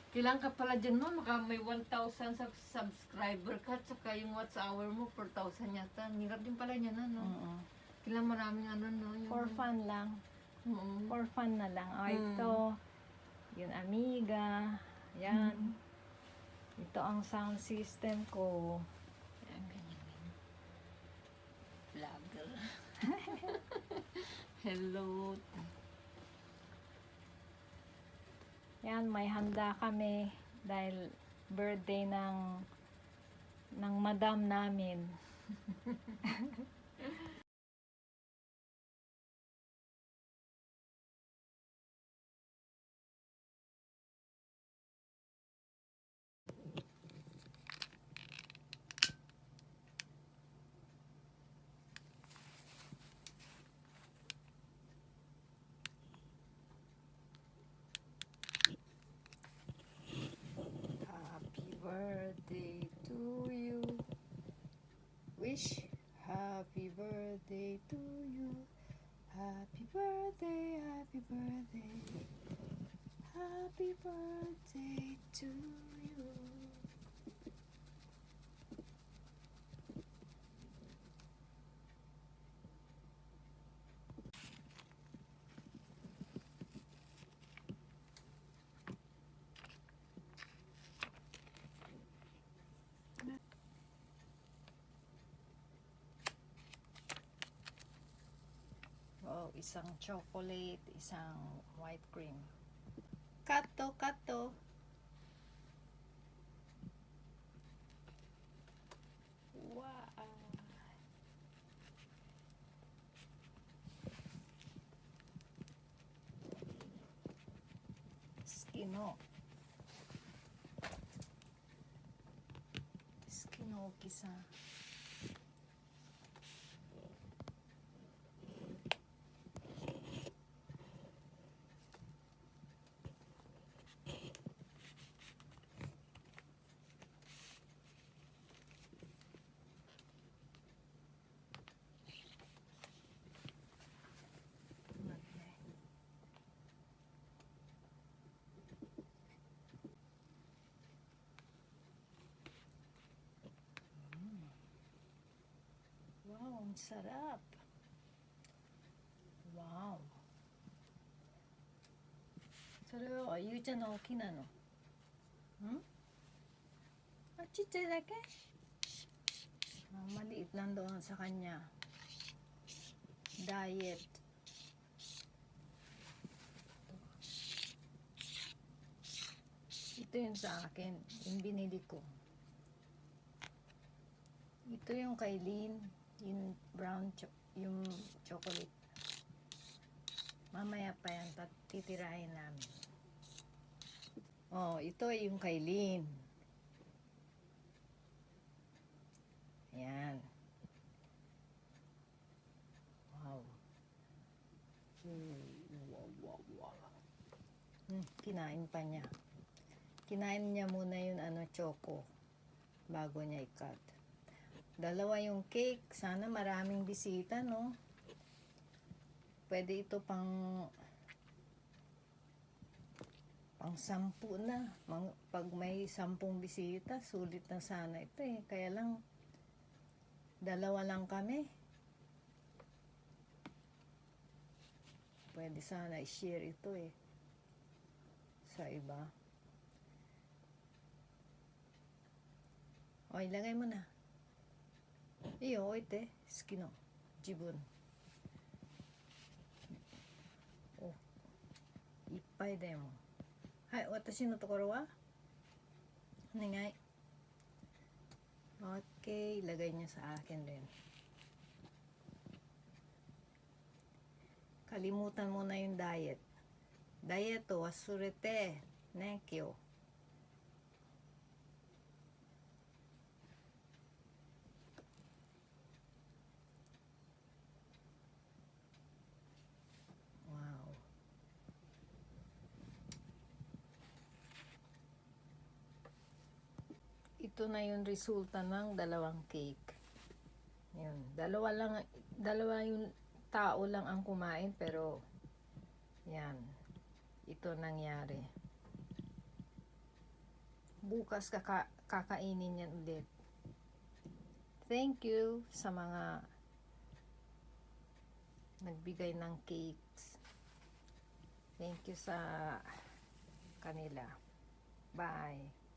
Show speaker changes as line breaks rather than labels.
Kailangan ka pala dyan mo, maka may 1,000 subscriber ka, tsaka yung watch hour mo, 4,000 yata. Hirap din pala niya na, no? Kailangan maraming ano, no? Yung...
For fun lang. For fun na lang. Ito, yung Amiga. Yan. Ito ang sound system ko.
Yan, ganyan. Vlogger. Hello.
Yan, may handa kami dahil birthday ng madam namin. Happy birthday to you. Wish happy birthday to you. Happy birthday, happy birthday. Happy birthday to you. Oh, isang chocolate, isang white cream. Kato, kato. Wow. Skino. Skino kisa. Wow, ang sarap. Wow. それはゆうちゃんの大きなの？あ、ちっちゃいだけ？Maliit lang doon sa kanya. Diet. Ito yung sa akin, yung binili ko. Ito yung kay Lynn, yung brown yung chocolate. Mamaya pa yan, titirahin namin. Oh, ito yung kay Lynn. Ayan. Wow. Wow. Kinain pa niya. Kinain niya muna yung choco bago niya i-cut. Dalawa yung cake. Sana maraming bisita, no? Pwede ito pang 10 na. Pag may 10 bisita, sulit na sana ito eh. Kaya lang, dalawa lang kami. Pwede sana i-share ito eh. Sa iba. O, ilagay mo na. Iyo, oite. Skino. Jibun. Oh. Ippai demo. Hai, watashi no tokoro wa? Onegai. Okay, ilagay niya sa akin din. Kalimutan mo na yung diet. Diet o wasurete. Nenkyo. Wow. Ito na yung resulta ng dalawang cake. Yun. Dalawa yung tao lang ang kumain pero yan. Ito nangyari. Bukas kakainin yan ulit. Thank you sa mga nagbigay ng cakes. Thank you sa kanila. Bye.